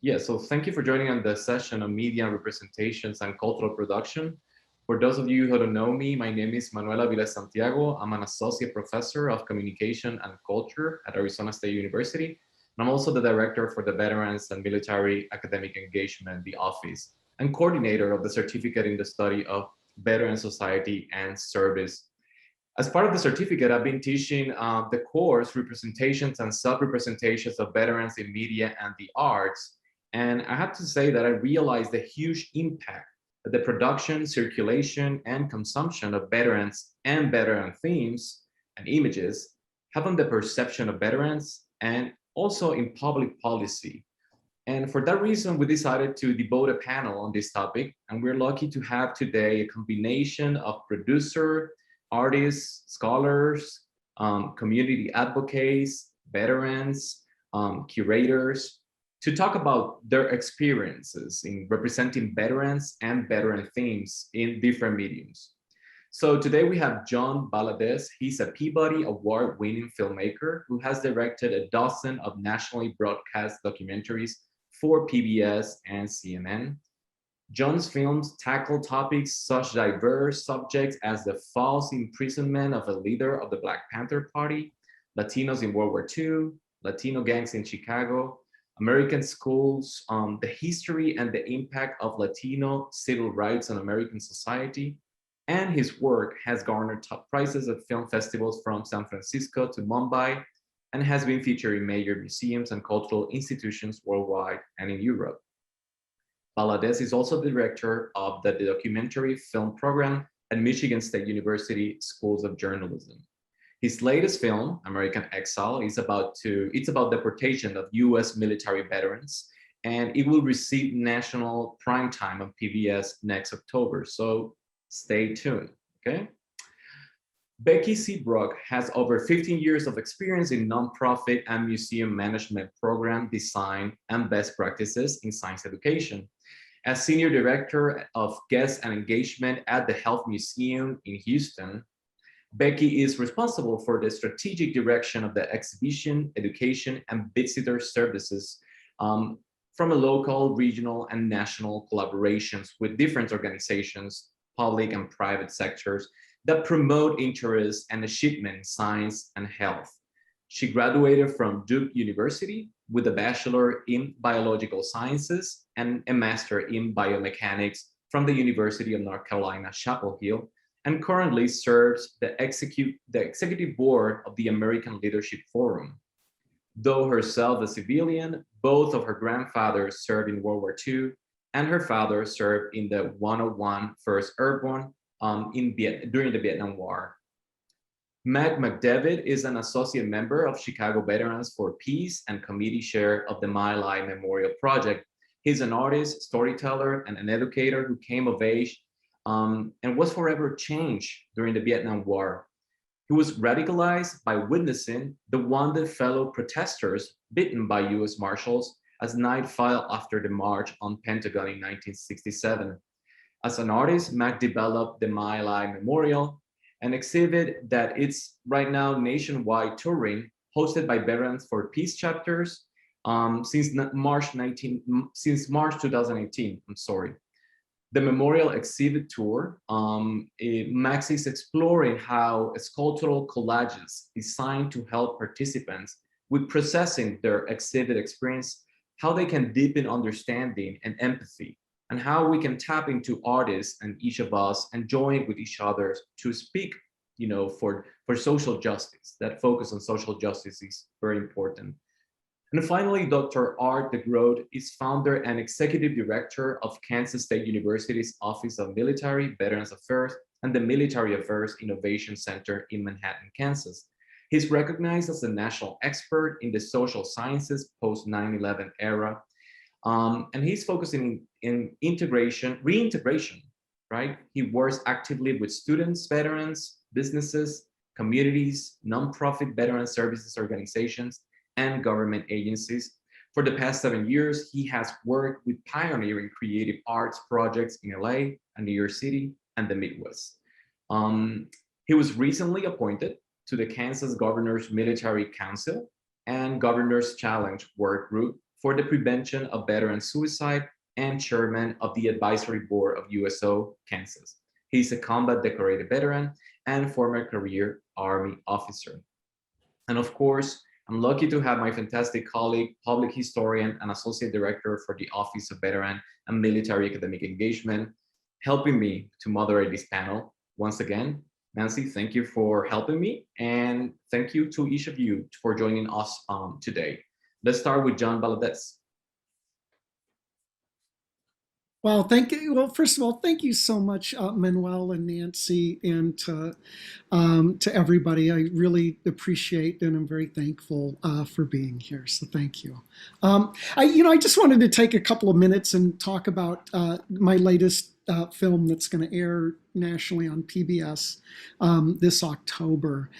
Yeah, so thank you for joining on the session on media representations and cultural production. For those of you who don't know me, my name is Manuel Aviles-Santiago. I'm an associate professor of communication and culture at Arizona State University. And I'm also the director for the Veterans and Military Academic Engagement, the office, and coordinator of the certificate in the study of veteran society and service. As part of the certificate, I've been teaching the course Representations and Self-Representations of Veterans in Media and the Arts. And I have to say that I realized the huge impact that the production, circulation, and consumption of veterans and veteran themes and images have on the perception of veterans and also in public policy. And for that reason, we decided to devote a panel on this topic. And we're lucky to have today a combination of producer, artists, scholars, community advocates, veterans, curators, to talk about their experiences in representing veterans and veteran themes in different mediums. So today we have John Valadez. He's a Peabody Award-winning filmmaker who has directed a dozen of nationally broadcast documentaries for PBS and CNN. John's films tackle topics such diverse subjects as the false imprisonment of a leader of the Black Panther Party, Latinos in World War II, Latino gangs in Chicago, American schools, the history and the impact of Latino civil rights on American society. And his work has garnered top prizes at film festivals from San Francisco to Mumbai and has been featured in major museums and cultural institutions worldwide and in Europe. Valadez is also the director of the documentary film program at Michigan State University Schools of Journalism. His latest film, American Exile, it's about deportation of US military veterans, and it will receive national primetime on PBS next October. So stay tuned, okay? Becky Seabrook has over 15 years of experience in nonprofit and museum management program design and best practices in science education. As Senior Director of Guest and Engagement at the Health Museum in Houston, Becky is responsible for the strategic direction of the exhibition, education, and visitor services from a local, regional, and national collaborations with different organizations, public and private sectors, that promote interest and achievement in science and health. She graduated from Duke University with a Bachelor in Biological Sciences and a Master in Biomechanics from the University of North Carolina, Chapel Hill, and currently serves the executive board of the American Leadership Forum. Though herself a civilian, both of her grandfathers served in World War II, and her father served in the 101 1st Airborne during the Vietnam War. MacDevitt is an associate member of Chicago Veterans for Peace and committee chair of the My Lai Memorial Project. He's an artist, storyteller, and an educator who came of age and was forever changed during the Vietnam War. He was radicalized by witnessing the wounded fellow protesters beaten by US Marshals as night fell after the march on Pentagon in 1967. As an artist, Mac developed the My Lai Memorial, an exhibit that is right now nationwide touring, hosted by Veterans for Peace chapters since March 2018. I'm sorry. The Memorial Exhibit Tour, Max is exploring how sculptural collages designed to help participants with processing their exhibit experience, how they can deepen understanding and empathy, and how we can tap into artists and each of us and join with each other to speak, for social justice. That focus on social justice is very important. And finally, Dr. Art DeGroat is founder and executive director of Kansas State University's Office of Military Veterans Affairs and the Military Affairs Innovation Center in Manhattan, Kansas. He's recognized as a national expert in the social sciences post 9/11 era. And he's focusing in reintegration, right? He works actively with students, veterans, businesses, communities, nonprofit veteran services organizations, and government agencies. For the past 7 years, he has worked with pioneering creative arts projects in LA and New York City and the Midwest. He was recently appointed to the Kansas Governor's Military Council and Governor's Challenge Work Group for the Prevention of Veteran Suicide and chairman of the advisory board of USO Kansas. He's a combat decorated veteran and former career Army officer. And of course, I'm lucky to have my fantastic colleague, public historian and associate director for the Office of Veteran and Military Academic Engagement, helping me to moderate this panel. Once again, Nancy, thank you for helping me, and thank you to each of you for joining us today. Let's start with John Valadez. Well, thank you. Well, first of all, thank you so much, Manuel and Nancy, and to everybody. I really appreciate and I'm very thankful for being here. So thank you. I just wanted to take a couple of minutes and talk about my latest film that's going to air nationally on PBS this October,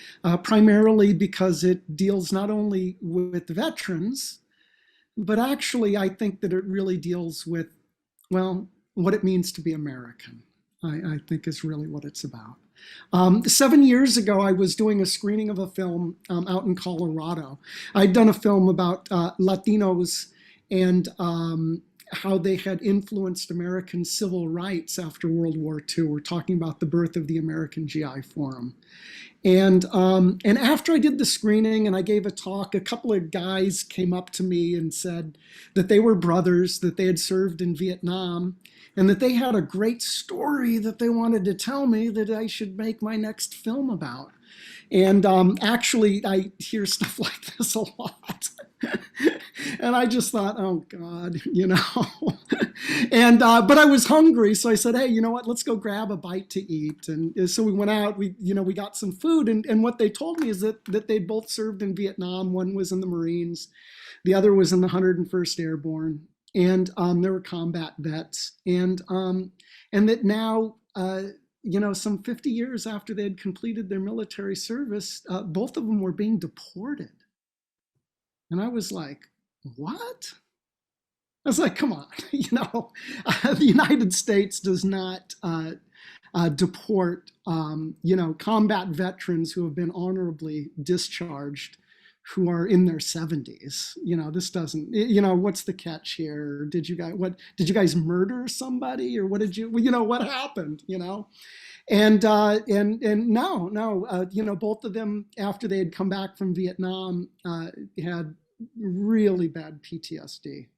primarily because it deals not only with veterans, but actually I think that it really deals with, well, what it means to be American, I think is really what it's about. 7 years ago, I was doing a screening of a film out in Colorado. I'd done a film about Latinos and how they had influenced American civil rights after World War II. We're talking about the birth of the American GI Forum. And after I did the screening and I gave a talk, a couple of guys came up to me and said that they were brothers, that they had served in Vietnam, and that they had a great story that they wanted to tell me that I should make my next film about. And actually, I hear stuff like this a lot. And I just thought, oh God, and but I was hungry, so I said, hey, you know what? Let's go grab a bite to eat. And so we went out. We got some food, and what they told me is that they'd both served in Vietnam. One was in the Marines, the other was in the 101st Airborne, and they were combat vets, and that now. Some 50 years after they had completed their military service, both of them were being deported. And I was like, what? I was like, come on, the United States does not deport, combat veterans who have been honorably discharged who are in their 70s. This doesn't, what's the catch here? Did you guys murder somebody, or what did you, what happened, And no, both of them, after they had come back from Vietnam, had really bad PTSD.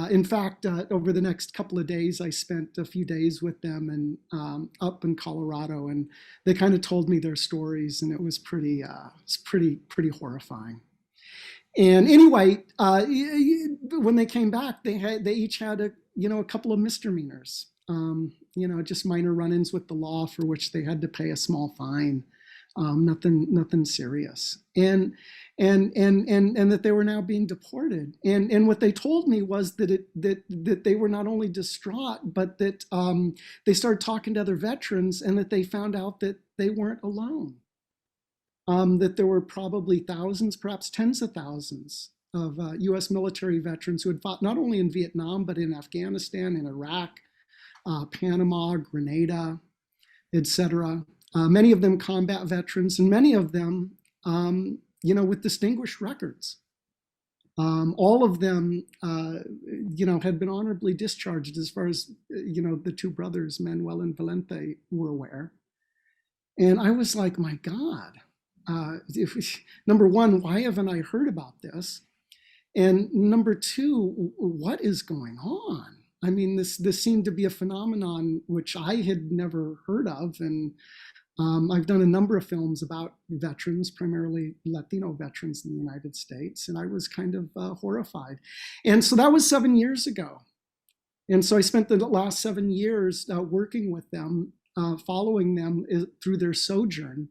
In fact, over the next couple of days, I spent a few days with them and up in Colorado, and they kind of told me their stories, and it was pretty horrifying. And anyway, when they came back, they each had a couple of misdemeanors, just minor run-ins with the law for which they had to pay a small fine, nothing serious, and that they were now being deported. And what they told me was that they were not only distraught, but that they started talking to other veterans, and that they found out that they weren't alone. That there were probably thousands, perhaps tens of thousands of U.S. military veterans who had fought not only in Vietnam, but in Afghanistan, in Iraq, Panama, Grenada, etc. Many of them combat veterans, and many of them, with distinguished records. All of them, had been honorably discharged, as far as, the two brothers, Manuel and Valente, were aware. And I was like, my God, number one, why haven't I heard about this? And number two, what is going on? I mean, this seemed to be a phenomenon which I had never heard of. And I've done a number of films about veterans, primarily Latino veterans in the United States, and I was kind of horrified. And so that was 7 years ago. And so I spent the last 7 years working with them, following them through their sojourn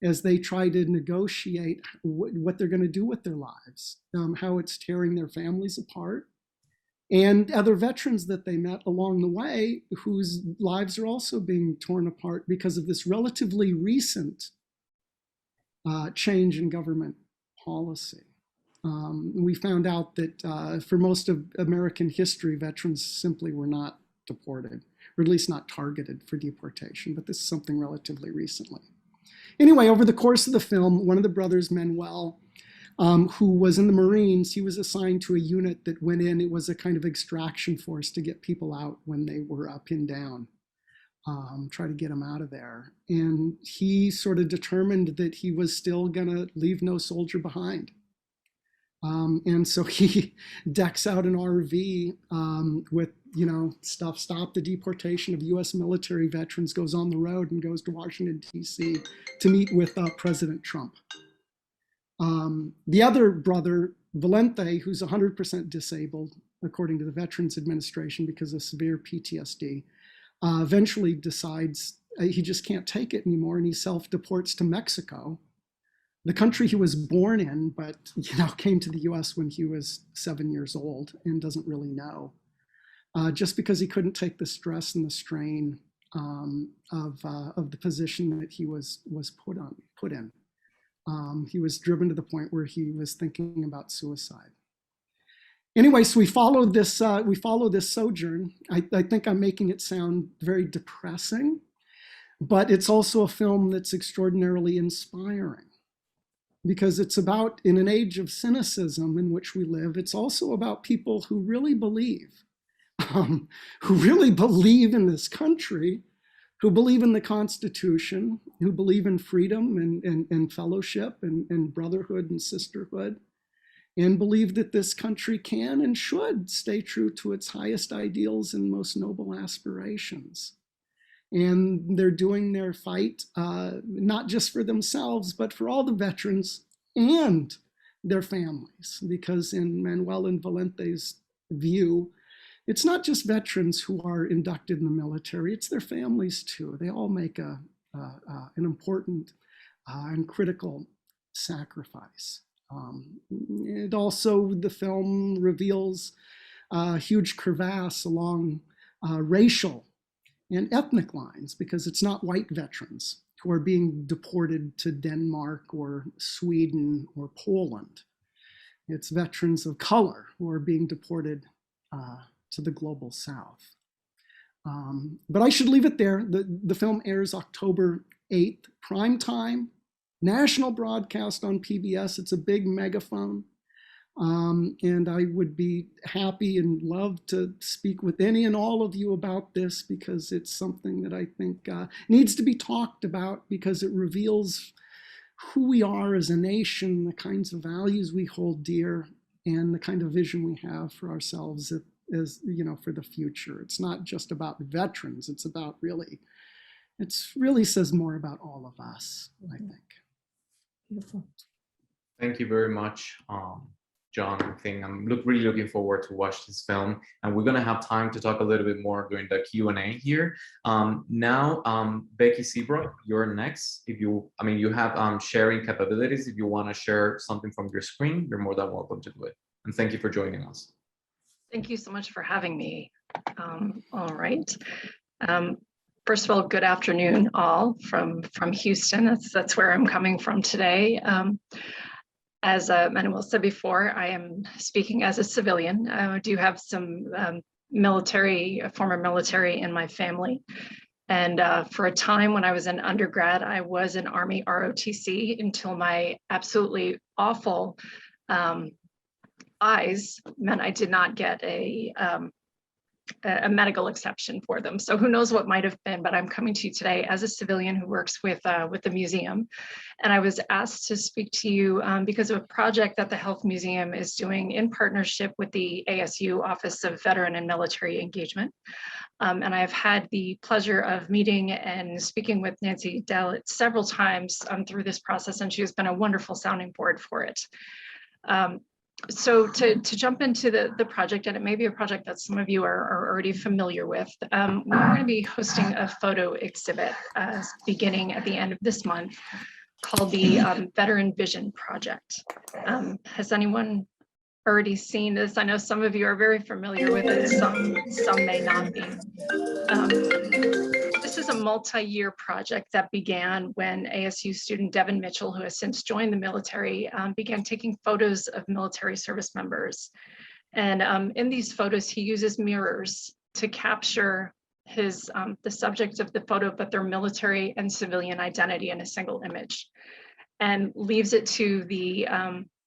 as they try to negotiate what they're going to do with their lives, how it's tearing their families apart, and other veterans that they met along the way whose lives are also being torn apart because of this relatively recent change in government policy. We found out that for most of American history, veterans simply were not deported, or at least not targeted for deportation, but this is something relatively recently. Anyway, over the course of the film, one of the brothers, Manuel, who was in the Marines. He was assigned to a unit that went in. It was a kind of extraction force to get people out when they were pinned down, try to get them out of there. And he sort of determined that he was still going to leave no soldier behind. And so he decks out an RV with, stuff, stop the deportation of US military veterans, goes on the road and goes to Washington, D.C. to meet with President Trump. The other brother, Valente, who's 100% disabled, according to the Veterans Administration, because of severe PTSD, eventually decides he just can't take it anymore, and he self-deports to Mexico, the country he was born in, but came to the US when he was 7 years old and doesn't really know, just because he couldn't take the stress and the strain of the position that he was put in. He was driven to the point where he was thinking about suicide. Anyway, so we follow this sojourn. I think I'm making it sound very depressing, but it's also a film that's extraordinarily inspiring, because it's about, in an age of cynicism in which we live, it's also about people who really believe in this country, who believe in the Constitution, who believe in freedom and fellowship and brotherhood and sisterhood, and believe that this country can and should stay true to its highest ideals and most noble aspirations. And they're doing their fight, not just for themselves, but for all the veterans and their families. Because in Manuel and Valente's view, it's not just veterans who are inducted in the military, it's their families too. They all make an important and critical sacrifice. And also the film reveals a huge crevasse along racial and ethnic lines, because it's not white veterans who are being deported to Denmark or Sweden or Poland. It's veterans of color who are being deported to the global south. But I should leave it there. The film airs October 8th, prime time, national broadcast on PBS. It's a big megaphone. And I would be happy and love to speak with any and all of you about this, because it's something that I think needs to be talked about, because it reveals who we are as a nation, the kinds of values we hold dear, and the kind of vision we have for ourselves as for the future. It's not just about veterans. It's about it really says more about all of us, I think. Beautiful. Thank you very much, John. I think I'm really looking forward to watch this film, and we're gonna have time to talk a little bit more during the Q&A here. Now, Becky Seabrook, you're next. You have sharing capabilities. If you want to share something from your screen, you're more than welcome to do it. And thank you for joining us. Thank you so much for having me. All right. First of all, good afternoon, all from Houston. That's where I'm coming from today. As Manuel said before, I am speaking as a civilian. I do have some former military in my family. And for a time when I was an undergrad, I was an Army ROTC until my absolutely awful eyes meant I did not get a medical exception for them. So who knows what might have been, but I'm coming to you today as a civilian who works with the museum. And I was asked to speak to you because of a project that the Health Museum is doing in partnership with the ASU Office of Veteran and Military Engagement. And I've had the pleasure of meeting and speaking with Nancy Dallett several times through this process, and she has been a wonderful sounding board for it. So to jump into the project, and it may be a project that some of you are already familiar with, we're going to be hosting a photo exhibit beginning at the end of this month called the Veteran Vision Project. Has anyone already seen this? I know some of you are very familiar with it, some may not be. This is a multi-year project that began when ASU student Devin Mitchell, who has since joined the military, began taking photos of military service members. And in these photos, he uses mirrors to capture the subject of the photo, but their military and civilian identity in a single image, and leaves it to the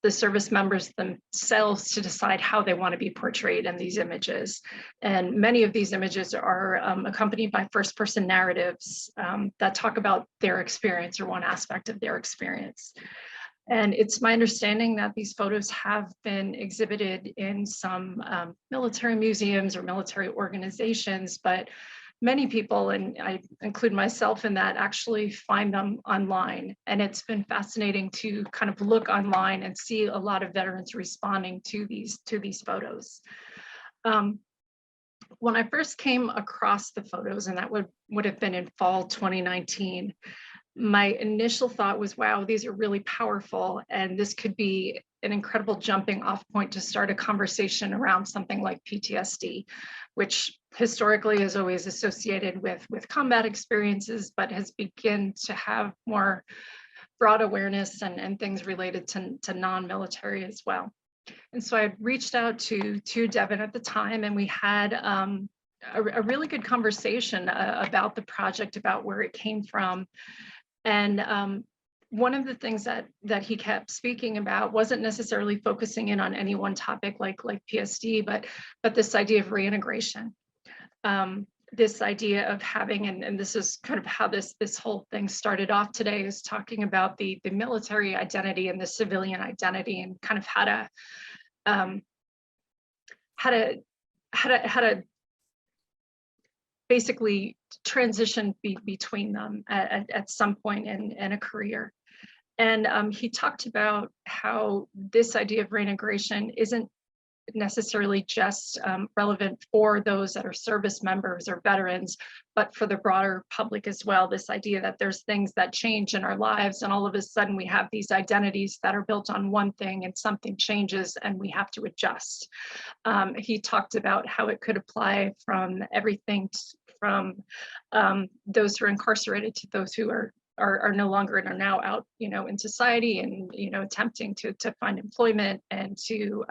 the service members themselves to decide how they want to be portrayed in these images. And many of these images are accompanied by first-person narratives that talk about their experience or one aspect of their experience. And it's my understanding that these photos have been exhibited in some military museums or military organizations, but many people, and I include myself in that, actually find them online. And it's been fascinating to kind of look online and see a lot of veterans responding to these photos. When I first came across the photos, and that would have been in fall 2019, my initial thought was, wow, these are really powerful, and this could be an incredible jumping off point to start a conversation around something like PTSD, which historically is always associated with combat experiences, but has begun to have more broad awareness and things related to non-military as well. And so I reached out to Devin at the time, and we had a really good conversation about the project, about where it came from. And one of the things that he kept speaking about wasn't necessarily focusing in on any one topic like PSD, but this idea of reintegration. This idea of having, and this is kind of how this whole thing started off today, is talking about the military identity and the civilian identity, and kind of how to basically transition between them at some point in a career. And he talked about how this idea of reintegration isn't necessarily just relevant for those that are service members or veterans, but for the broader public as well. This idea that there's things that change in our lives, and all of a sudden we have these identities that are built on one thing, and something changes and we have to adjust. He talked about how it could apply from everything from those who are incarcerated to those who are no longer and are now out, in society, and attempting to find employment and to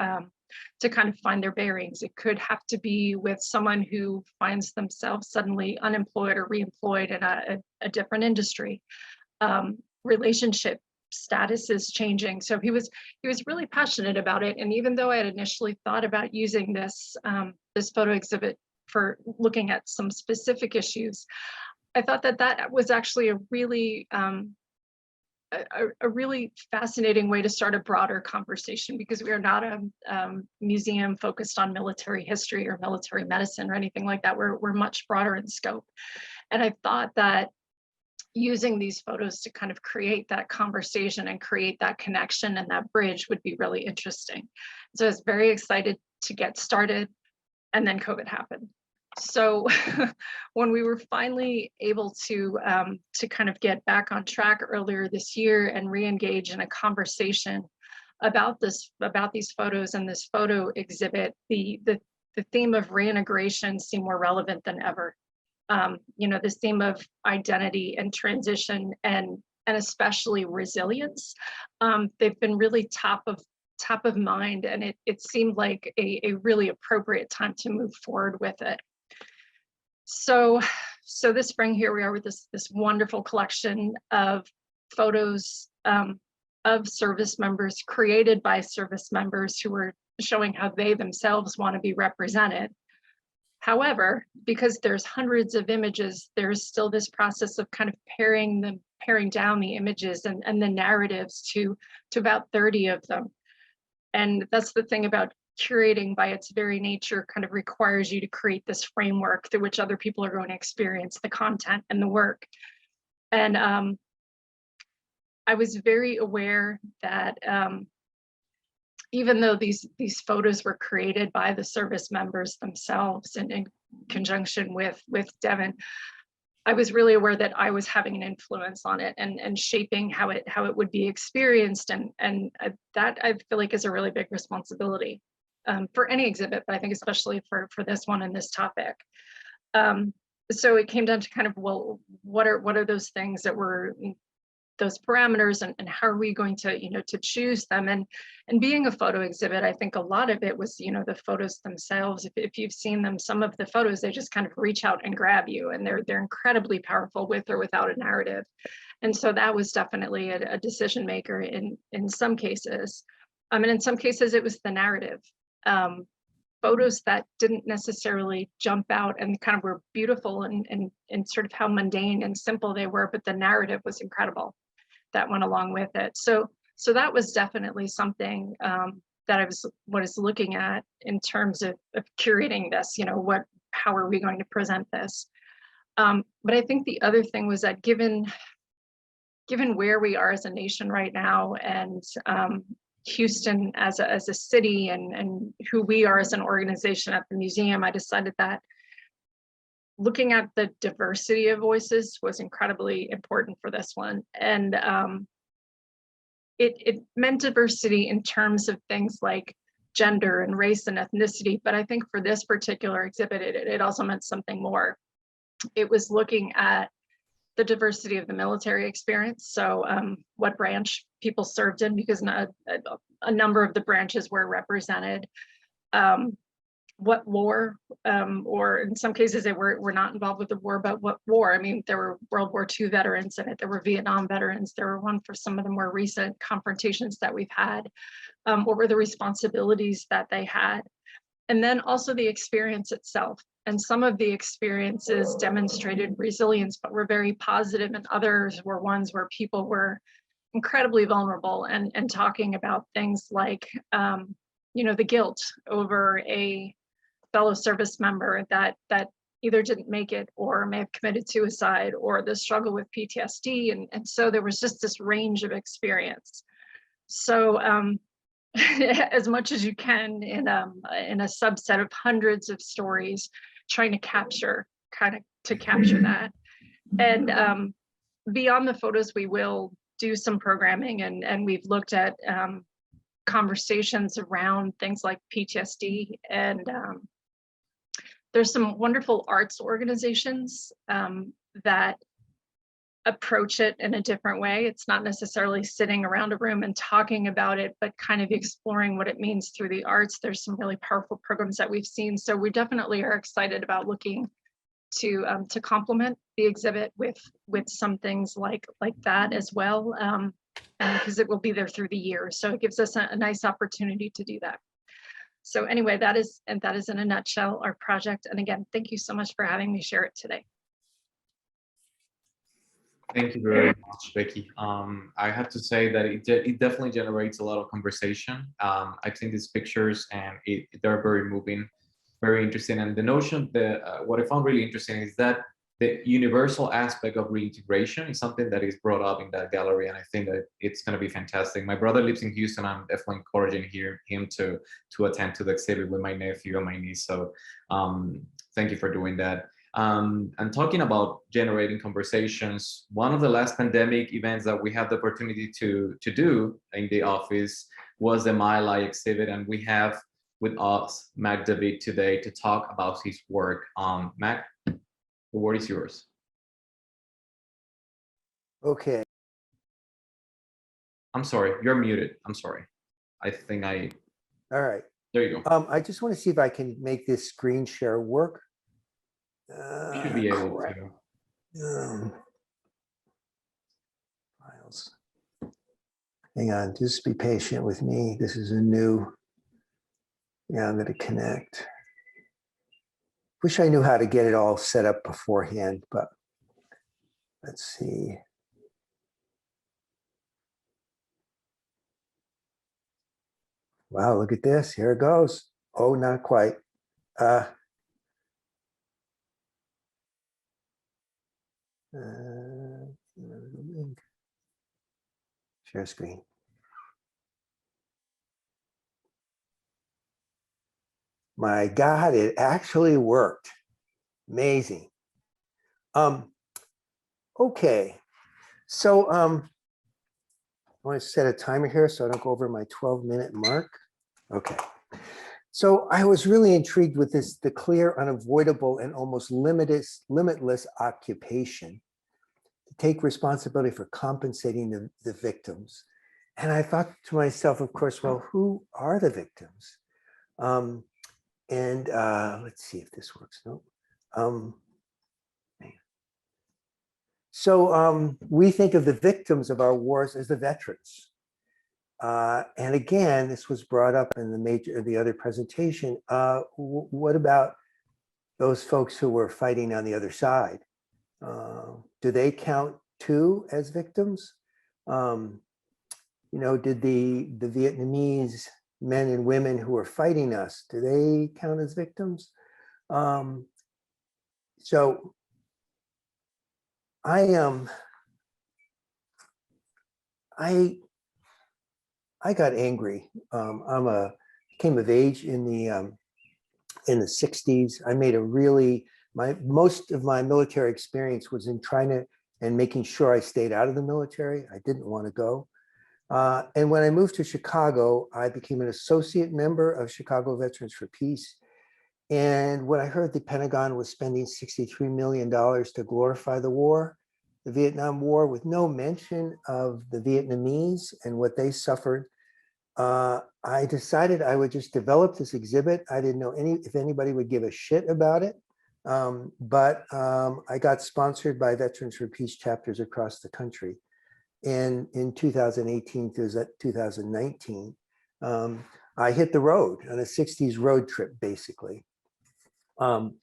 kind of find their bearings. It could have to be with someone who finds themselves suddenly unemployed or reemployed in a different industry. Relationship status is changing. So he was really passionate about it. And even though I had initially thought about using this photo exhibit for looking at some specific issues, I thought that was actually a really fascinating way to start a broader conversation, because we are not a museum focused on military history or military medicine or anything like that. We're much broader in scope. And I thought that using these photos to kind of create that conversation and create that connection and that bridge would be really interesting. So I was very excited to get started, and then COVID happened. So when we were finally able to kind of get back on track earlier this year and re-engage in a conversation about these photos and this photo exhibit, the theme of reintegration seemed more relevant than ever. This theme of identity and transition and especially resilience, they've been really top of mind, and it seemed like a really appropriate time to move forward with it. So this spring, here we are with this wonderful collection of photos of service members, created by service members who are showing how they themselves want to be represented. However, because there's hundreds of images, there's still this process of kind of paring down the images and the narratives to about 30 of them. And that's the thing about curating, by its very nature, kind of requires you to create this framework through which other people are going to experience the content and the work. And I was very aware that even though these photos were created by the service members themselves and in conjunction with Devin, I was really aware that I was having an influence on it and shaping how it would be experienced, and that I feel like is a really big responsibility for any exhibit, but I think especially for this one and this topic. So it came down to kind of, well, what are those things that were those parameters, and how are we going to to choose them? And being a photo exhibit, I think a lot of it was the photos themselves. If you've seen them, some of the photos, they just kind of reach out and grab you, and they're incredibly powerful with or without a narrative. And so that was definitely a decision maker in some cases. And in some cases, it was the narrative. Photos that didn't necessarily jump out and kind of were beautiful and sort of how mundane and simple they were, but the narrative was incredible that went along with it. So that was definitely something that I was looking at in terms of curating this. You know, how are we going to present this? But I think the other thing was that given where we are as a nation right now, and Houston as a city, and who we are as an organization at the museum, I decided that looking at the diversity of voices was incredibly important for this one. And it meant diversity in terms of things like gender and race and ethnicity, but I think for this particular exhibit, it also meant something more. It was looking at the diversity of the military experience. So what branch people served in, because a number of the branches were represented. What war, or in some cases they were not involved with the war, but what war? I mean, there were World War II veterans in it, there were Vietnam veterans, there were one for some of the more recent confrontations that we've had. What were the responsibilities that they had? And then also the experience itself. And some of the experiences demonstrated resilience, but were very positive, and others were ones where people were incredibly vulnerable and talking about things like, you know, the guilt over a fellow service member that either didn't make it or may have committed suicide, or the struggle with PTSD. And so there was just this range of experience. So as much as you can in a subset of hundreds of stories, trying to capture that. And beyond the photos, we will do some programming, and we've looked at conversations around things like PTSD, and there's some wonderful arts organizations that approach it in a different way. It's not necessarily sitting around a room and talking about it, but kind of exploring what it means through the arts. There's some really powerful programs that we've seen. So we definitely are excited about looking to complement the exhibit with some things like that as well, and because it will be there through the year. So it gives us a nice opportunity to do that. So anyway, that is in a nutshell our project. And again, thank you so much for having me share it today. Thank you very much, Becky. I have to say that it definitely generates a lot of conversation. I've seen these pictures, and they're very moving, very interesting. And the notion that what I found really interesting is that the universal aspect of reintegration is something that is brought up in that gallery, and I think that it's going to be fantastic. My brother lives in Houston. I'm definitely encouraging him to attend to the exhibit with my nephew and my niece. So thank you for doing that. And talking about generating conversations, one of the last pandemic events that we had the opportunity to do in the office was the MyLi exhibit, and we have with us MacDevitt today to talk about his work. Mac, the word is yours. Okay. I'm sorry, you're muted. I'm sorry. I think All right. There you go. I just want to see if I can make this screen share work. You should be able to. Files. Hang on, just be patient with me. This is a new. Yeah, I'm going to connect. Wish I knew how to get it all set up beforehand, but let's see. Wow, look at this. Here it goes. Oh, not quite. Share screen. My God, it actually worked. Amazing. Okay. So I want to set a timer here so I don't go over my 12-minute mark. Okay. So I was really intrigued with the clear, unavoidable, and almost limitless occupation to take responsibility for compensating the victims. And I thought to myself, of course, well, who are the victims? Let's see if this works. No. So we think of the victims of our wars as the veterans. And again, this was brought up in the other presentation. What about those folks who were fighting on the other side? Do they count too as victims? Did the Vietnamese men and women who were fighting us, do they count as victims? So I got angry. Came of age in the 60s. I made most of my military experience was in trying to and making sure I stayed out of the military. I didn't want to go. And when I moved to Chicago, I became an associate member of Chicago Veterans for Peace. And when I heard the Pentagon was spending $63 million to glorify the war, the Vietnam War, with no mention of the Vietnamese and what they suffered, I decided I would just develop this exhibit. I didn't know if anybody would give a shit about it. But I got sponsored by Veterans for Peace chapters across the country. And in 2018 to 2019, I hit the road on a 60s road trip, basically. And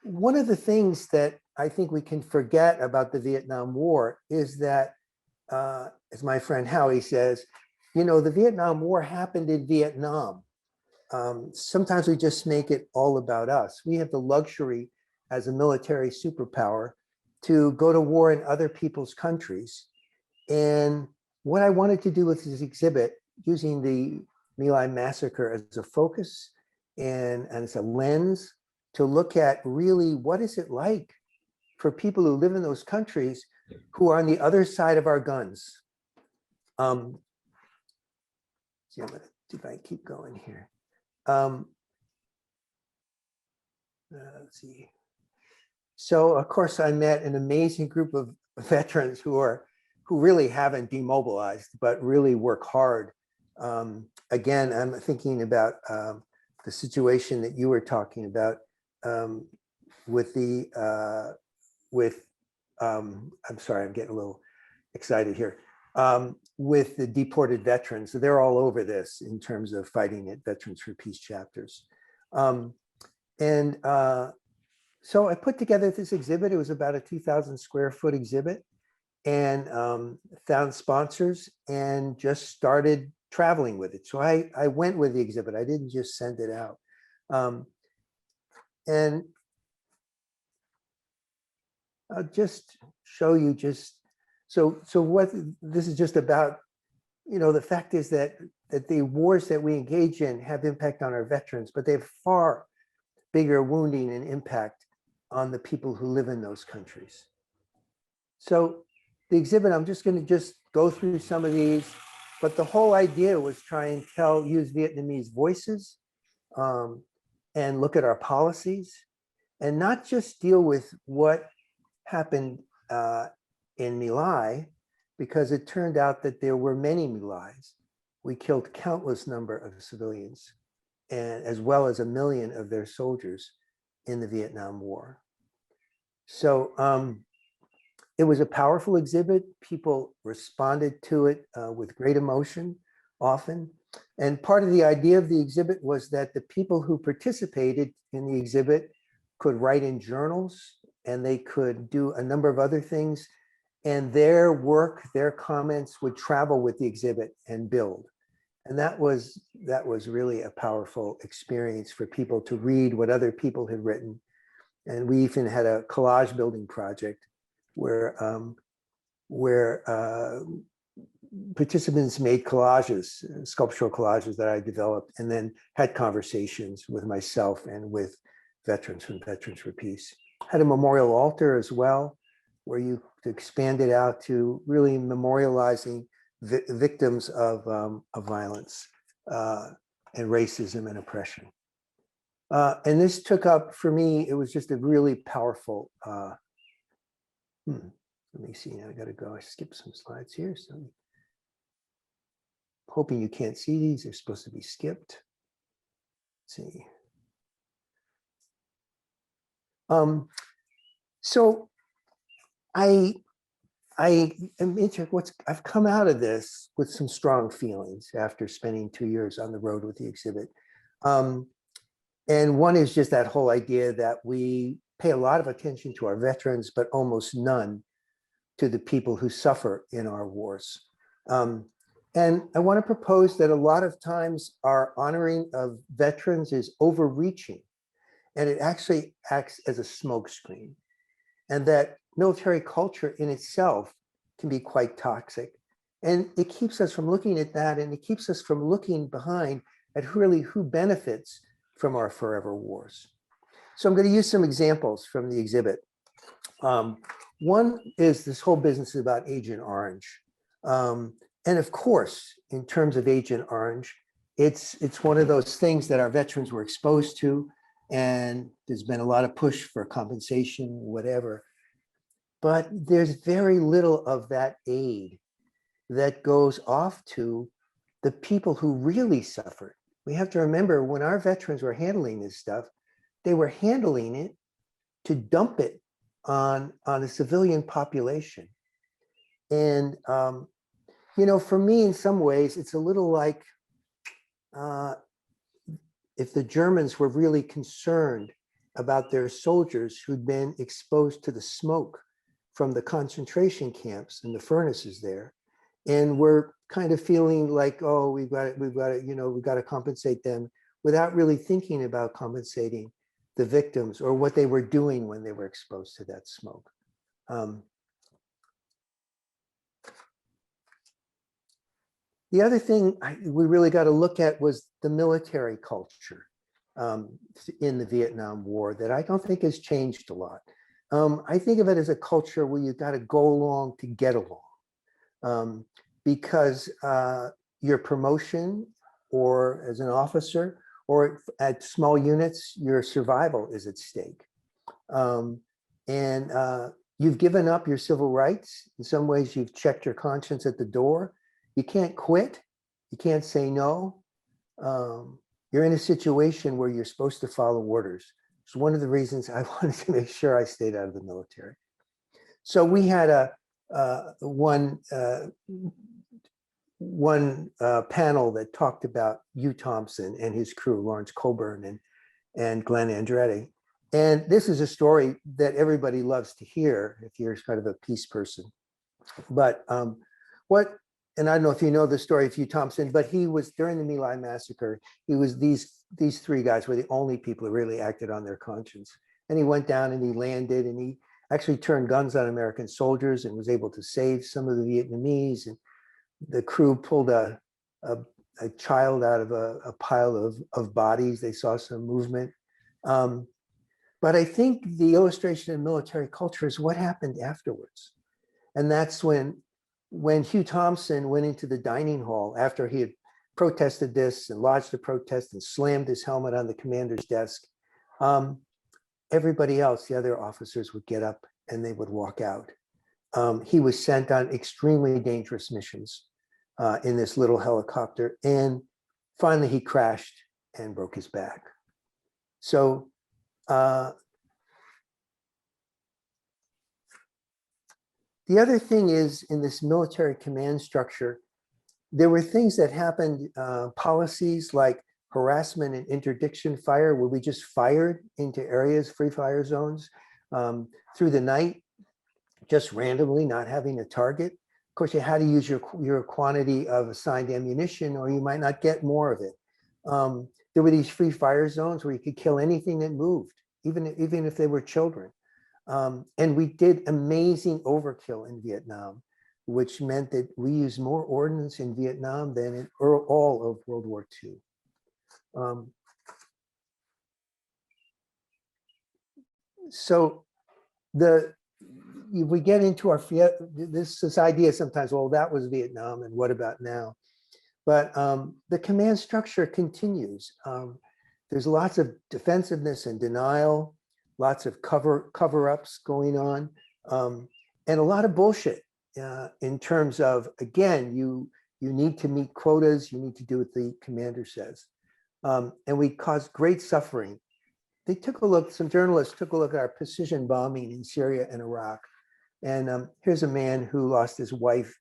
one of the things that I think we can forget about the Vietnam War is that, as my friend Howie says, the Vietnam War happened in Vietnam. Sometimes we just make it all about us. We have the luxury as a military superpower to go to war in other people's countries. And what I wanted to do with this exhibit, using the My Lai massacre as a focus and as a lens to look at really what is it like for people who live in those countries who are on the other side of our guns. See, I'm gonna see if I can keep going here. Let's see. So of course I met an amazing group of veterans who really haven't demobilized, but really work hard. Again, I'm thinking about the situation that you were talking about with I'm sorry, I'm getting a little excited here. With the deported veterans, they're all over this in terms of fighting at Veterans for Peace chapters. So I put together this exhibit. It was about a 2,000 square foot exhibit, and found sponsors and just started traveling with it. So I went with the exhibit. I didn't just send it out. And I'll just show you so what this is just about. The fact is that the wars that we engage in have impact on our veterans, but they have far bigger wounding and impact on the people who live in those countries. So the exhibit, I'm just going to go through some of these, but the whole idea was try and use Vietnamese voices and look at our policies and not just deal with what happened in My Lai, because it turned out that there were many My Lais. We killed countless number of civilians, and as well as 1 million of their soldiers in the Vietnam War. So it was a powerful exhibit. People responded to it with great emotion, often. And part of the idea of the exhibit was that the people who participated in the exhibit could write in journals, and they could do a number of other things. And their work, their comments would travel with the exhibit and build. And that was really a powerful experience for people to read what other people had written. And we even had a collage building project where participants made collages, sculptural collages that I developed, and then had conversations with myself and with veterans from Veterans for Peace. Had a memorial altar as well, where you expand it out to really memorializing victims of violence and racism and oppression. And this took up, for me, it was just a really powerful, let me see, now I gotta go, I skipped some slides here. So hoping you can't see these, they're supposed to be skipped. Let's see. So I I've come out of this with some strong feelings after spending 2 years on the road with the exhibit. And one is just that whole idea that we pay a lot of attention to our veterans, but almost none to the people who suffer in our wars. And I want to propose that a lot of times our honoring of veterans is overreaching, and it actually acts as a smokescreen, and that military culture in itself can be quite toxic. And it keeps us from looking at that, and it keeps us from looking behind at really who benefits from our forever wars. So I'm going to use some examples from the exhibit. One is this whole business about Agent Orange. And of course, in terms of Agent Orange, it's one of those things that our veterans were exposed to, and there's been a lot of push for compensation, whatever. But there's very little of that aid that goes off to the people who really suffered. We have to remember, when our veterans were handling this stuff, they were handling it to dump it on the civilian population. And, you know, for me, in some ways, it's a little like if the Germans were really concerned about their soldiers who'd been exposed to the smoke from the concentration camps and the furnaces there, and we're kind of feeling like, oh, we've got to compensate them, without really thinking about compensating the victims or what they were doing when they were exposed to that smoke. The other thing we really got to look at was the military culture in the Vietnam War that I don't think has changed a lot. I think of it as a culture where you got to go along to get along, because your promotion, or as an officer, or at small units, your survival is at stake. And you've given up your civil rights. In some ways, you've checked your conscience at the door. You can't quit. You can't say no. You're in a situation where you're supposed to follow orders. It's one of the reasons I wanted to make sure I stayed out of the military. So we had one panel that talked about Hugh Thompson and his crew, Lawrence Coburn and Glenn Andretti. And this is a story that everybody loves to hear if you're kind of a peace person. But and I don't know if you know the story of Hugh Thompson, but he was, during the My Lai massacre, he was, these three guys were the only people who really acted on their conscience. And he went down and he landed, and he actually turned guns on American soldiers and was able to save some of the Vietnamese. And the crew pulled a child out of a pile of bodies. They saw some movement. But I think the illustration of military culture is what happened afterwards. And that's when Hugh Thompson went into the dining hall after he had protested this and lodged a protest and slammed his helmet on the commander's desk. Everybody else, the other officers, would get up and they would walk out. He was sent on extremely dangerous missions in this little helicopter, and finally he crashed and broke his back. So the other thing is, in this military command structure, there were things that happened, policies like harassment and interdiction fire, where we just fired into areas, free fire zones, through the night, just randomly, not having a target. Of course, you had to use your quantity of assigned ammunition, or you might not get more of it. There were these free fire zones where you could kill anything that moved, even if they were children. And we did amazing overkill in Vietnam, which meant that we used more ordnance in Vietnam than in all of World War II. So we get into this idea sometimes, well, that was Vietnam, and what about now? But the command structure continues. There's lots of defensiveness and denial, lots of cover-ups going on, and a lot of bullshit in terms of, again, you need to meet quotas, you need to do what the commander says. And we caused great suffering. Some journalists took a look at our precision bombing in Syria and Iraq, And here's a man who lost his wife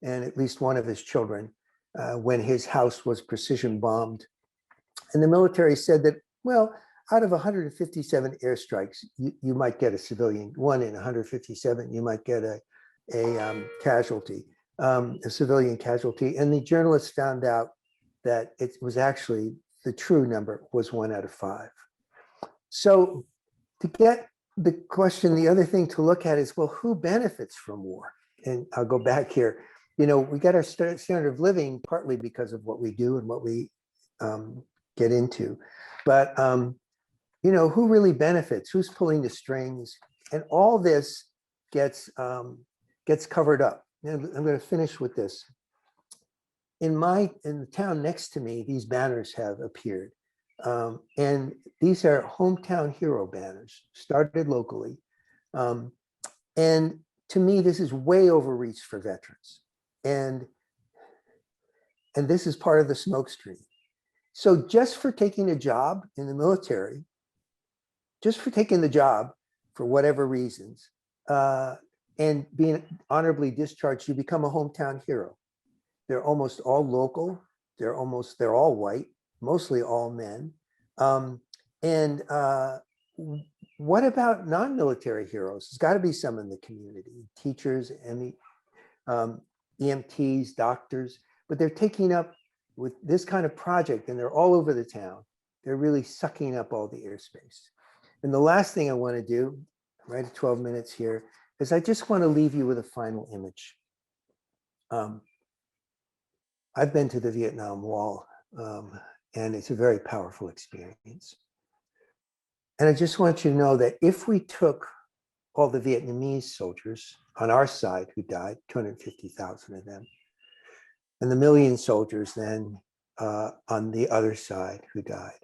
and at least one of his children when his house was precision bombed. And the military said that, well, out of 157 airstrikes, you might get a civilian. One in 157, you might get a casualty, a civilian casualty. And the journalists found out that it was actually the true number was 1 out of 5. So to get the question, the other thing to look at is, well, who benefits from war? And I'll go back here. You know, we got our standard of living partly because of what we do and what we get into. But, you know, who really benefits? Who's pulling the strings? And all this gets covered up. And I'm going to finish with this. In the town next to me, these banners have appeared. And these are hometown hero banners, started locally. And to me, this is way overreach for veterans. And this is part of the smoke screen. So just for taking a job in the military, just for taking the job for whatever reasons, and being honorably discharged, you become a hometown hero. They're almost all local. They're all white, mostly all men. What about non-military heroes? There's got to be some in the community, teachers, and EMTs, doctors, but they're taking up with this kind of project and they're all over the town. They're really sucking up all the airspace. And the last thing I want to do, right at 12 minutes here, is I just want to leave you with a final image. I've been to the Vietnam Wall, and it's a very powerful experience. And I just want you to know that if we took all the Vietnamese soldiers on our side who died, 250,000 of them, and the million soldiers then on the other side who died,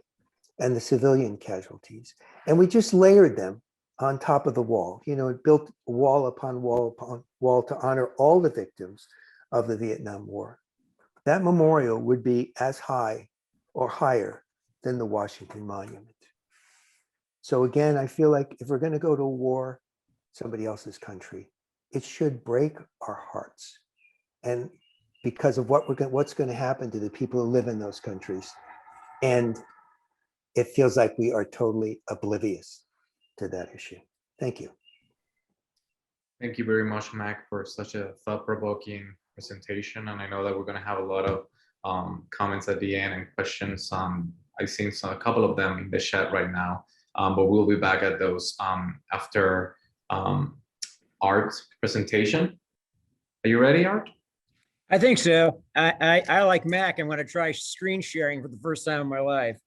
and the civilian casualties, and we just layered them on top of the wall, you know, it built wall upon wall upon wall to honor all the victims of the Vietnam War. That memorial would be as high or higher than the Washington Monument. So again, I feel like if we're going to go to war, somebody else's country, it should break our hearts. And because of what's going to happen to the people who live in those countries. And it feels like we are totally oblivious to that issue. Thank you. Thank you very much, Mac, for such a thought-provoking presentation. And I know that we're going to have a lot of comments at the end and questions. I've seen a couple of them in the chat right now, but we'll be back at those after Art's presentation. Are you ready, Art? I think so. I like Mac. I'm going to try screen sharing for the first time in my life.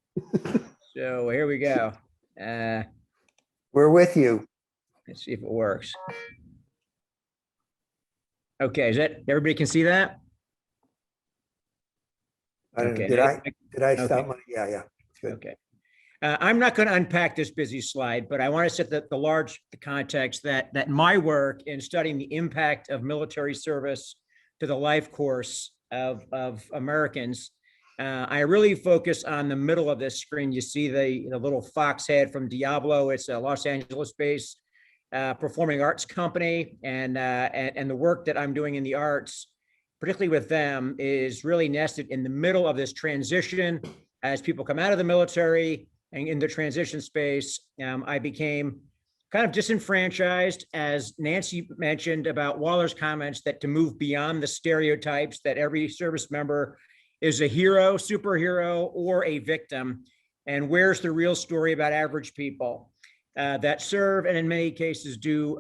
So here we go. We're with you. Let's see if it works. Okay, is that everybody can see that? Okay. Did I stop my? Yeah. Good. Okay. I'm not going to unpack this busy slide, but I want to set the context that my work in studying the impact of military service to the life course of Americans, I really focus on the middle of this screen. You see the little fox head from Diavolo. It's a Los Angeles-based performing arts company, and the work that I'm doing in the arts, particularly with them, is really nested in the middle of this transition. As people come out of the military and in the transition space, I became kind of disenfranchised, as Nancy mentioned about Waller's comments, that to move beyond the stereotypes that every service member is a hero, superhero, or a victim. And where's the real story about average people that serve and in many cases do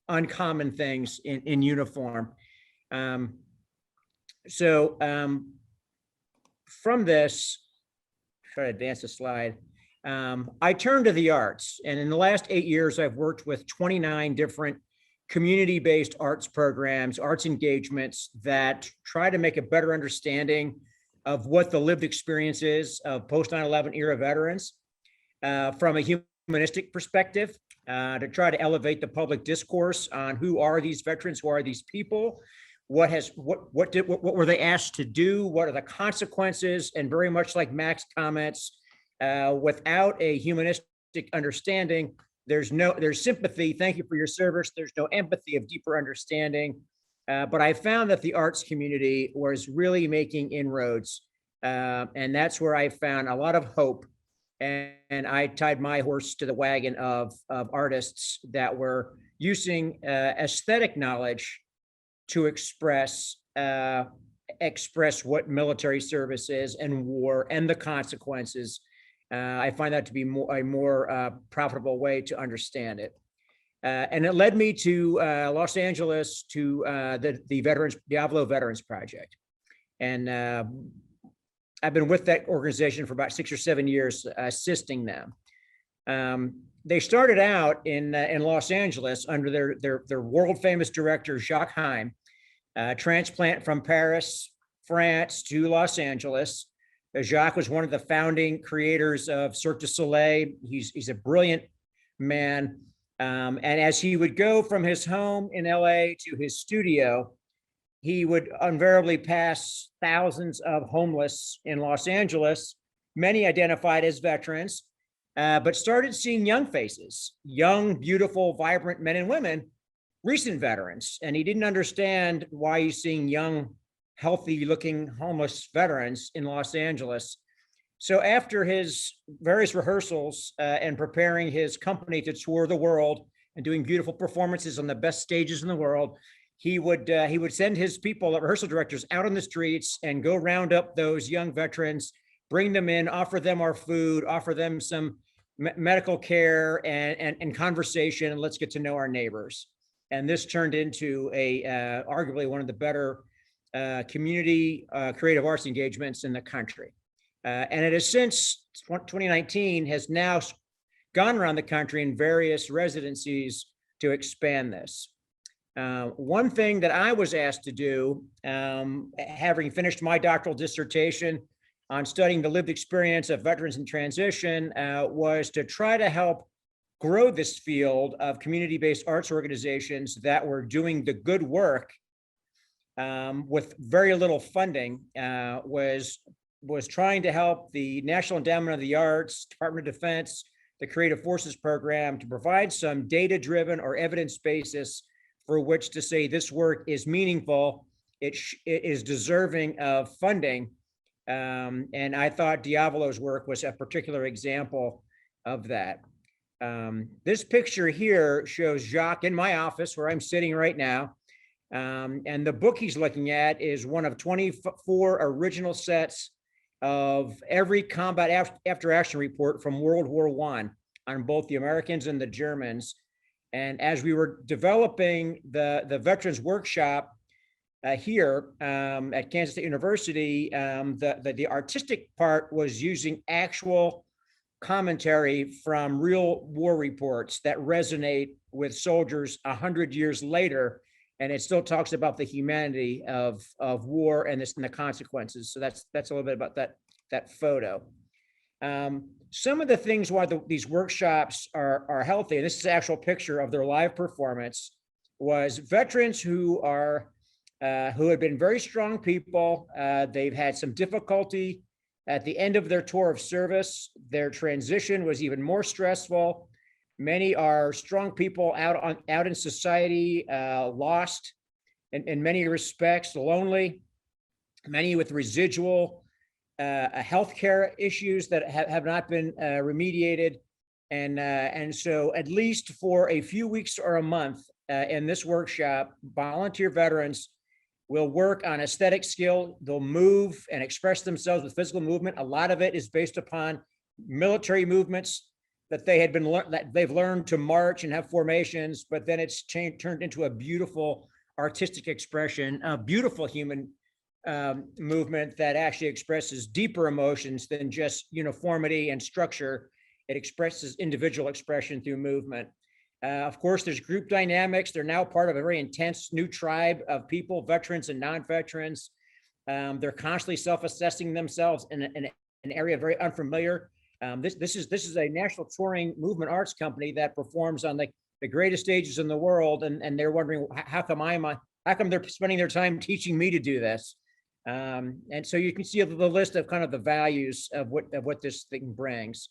uncommon things in uniform. From this, try to advance the slide. I turned to the arts, and in the last 8 years, I've worked with 29 different community-based arts programs, arts engagements that try to make a better understanding of what the lived experience is of post 9/11 era veterans from a humanistic perspective, to try to elevate the public discourse on who are these veterans, who are these people, what were they asked to do, what are the consequences, and very much like Mac's comments, without a humanistic understanding, there's sympathy. Thank you for your service. There's no empathy of deeper understanding. But I found that the arts community was really making inroads. And that's where I found a lot of hope. And I tied my horse to the wagon of artists that were using aesthetic knowledge to express what military service is and war and the consequences. I find that to be a more profitable way to understand it. And it led me to Los Angeles to the Diavolo Veterans Project. And I've been with that organization for about 6 or 7 years, assisting them. They started out in Los Angeles under their world famous director, Jacques Heim, transplant from Paris, France to Los Angeles. Jacques was one of the founding creators of Cirque du Soleil. He's a brilliant man. And as he would go from his home in LA to his studio, he would invariably pass thousands of homeless in Los Angeles, many identified as veterans, but started seeing young faces, young, beautiful, vibrant men and women, recent veterans. And he didn't understand why he's seeing young, healthy looking homeless veterans in Los Angeles. So after his various rehearsals and preparing his company to tour the world and doing beautiful performances on the best stages in the world, he would send his people, rehearsal directors, out on the streets and go round up those young veterans, bring them in, offer them our food, offer them some medical care and conversation, and let's get to know our neighbors. And this turned into arguably one of the better community creative arts engagements in the country. And it has since 2019 has now gone around the country in various residencies to expand this. One thing that I was asked to do, having finished my doctoral dissertation on studying the lived experience of veterans in transition, was to try to help grow this field of community-based arts organizations that were doing the good work with very little funding, was trying to help the National Endowment of the Arts, Department of Defense, the Creative Forces Program to provide some data-driven or evidence basis for which to say this work is meaningful, it is deserving of funding. And I thought Diavolo's work was a particular example of that. This picture here shows Jacques in my office where I'm sitting right now. And the book he's looking at is one of 24 original sets of every combat after action report from World War I on both the Americans and the Germans. And as we were developing the Veterans Workshop here at Kansas State University, the artistic part was using actual commentary from real war reports that resonate with soldiers 100 years later. And it still talks about the humanity of war and the consequences. So that's a little bit about that photo. Some of the things why these workshops are healthy, and this is an actual picture of their live performance, was veterans who had been very strong people. They've had some difficulty at the end of their tour of service. Their transition was even more stressful. Many are strong people out in society, lost in many respects, lonely, many with residual healthcare issues that have not been remediated. And so at least for a few weeks or a month in this workshop, volunteer veterans will work on aesthetic skill. They'll move and express themselves with physical movement. A lot of it is based upon military movements that they've learned to march and have formations, but then it's turned into a beautiful artistic expression, a beautiful human movement that actually expresses deeper emotions than just uniformity and structure. It expresses individual expression through movement. Of course, there's group dynamics. They're now part of a very intense new tribe of people, veterans and non-veterans. They're constantly self-assessing themselves in an area very unfamiliar. This is a national touring movement arts company that performs on the greatest stages in the world, and they're wondering how come they're spending their time teaching me to do this. And so you can see the list of kind of the values of what this thing brings.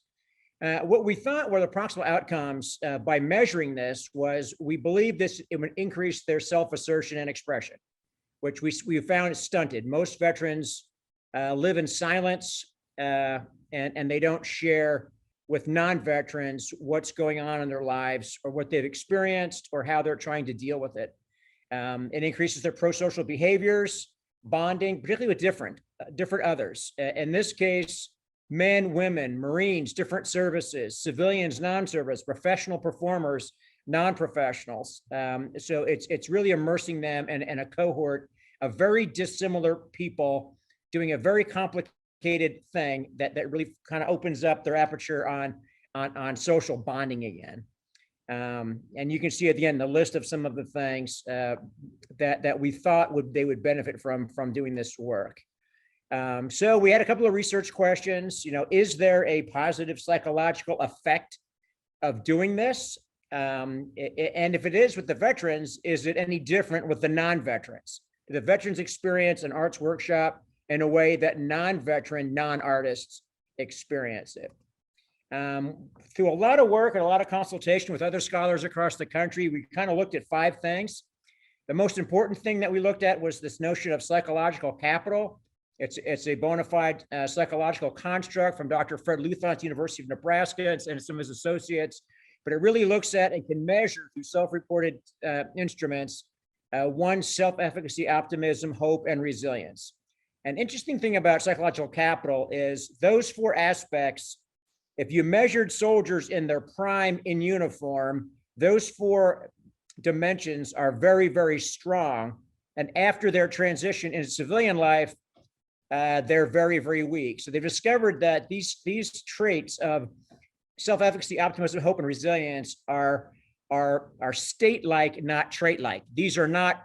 What we thought were the proximal outcomes by measuring this was we believe it would increase their self-assertion and expression, which we found is stunted. Most veterans live in silence and they don't share with non-veterans what's going on in their lives or what they've experienced or how they're trying to deal with it. It increases their pro-social behaviors, bonding, particularly with different others. In this case, men, women, Marines, different services, civilians, non-service, professional performers, non-professionals. So it's really immersing them in a cohort of very dissimilar people doing a very complicated thing that really kind of opens up their aperture on social bonding again. And you can see at the end the list of some of the things that we thought they would benefit from doing this work. So we had a couple of research questions. Is there a positive psychological effect of doing this? And if it is with the veterans, is it any different with the non-veterans? Do the veterans experience an arts workshop in a way that non-veteran, non-artists experience it? Through a lot of work and a lot of consultation with other scholars across the country, we kind of looked at 5 things. The most important thing that we looked at was this notion of psychological capital. It's a bona fide psychological construct from Dr. Fred Luthon at the University of Nebraska and some of his associates, but it really looks at and can measure through self-reported instruments one's self-efficacy, optimism, hope, and resilience. An interesting thing about psychological capital is those 4 aspects. If you measured soldiers in their prime in uniform, those 4 dimensions are very, very strong. And after their transition into civilian life, they're very, very weak. So they've discovered that these traits of self-efficacy, optimism, hope, and resilience are state-like, not trait-like. These are not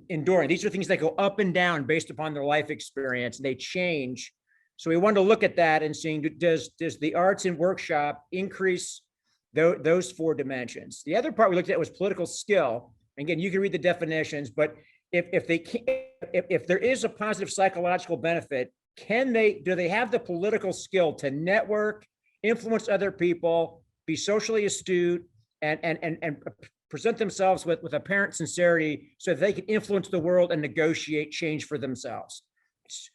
enduring. These are things that go up and down based upon their life experience. They change. So we wanted to look at that and seeing, does the arts and workshop increase those 4 dimensions? The other part we looked at was political skill. Again, you can read the definitions, but if there is a positive psychological benefit, do they have the political skill to network, influence other people, be socially astute, and present themselves with apparent sincerity so that they can influence the world and negotiate change for themselves?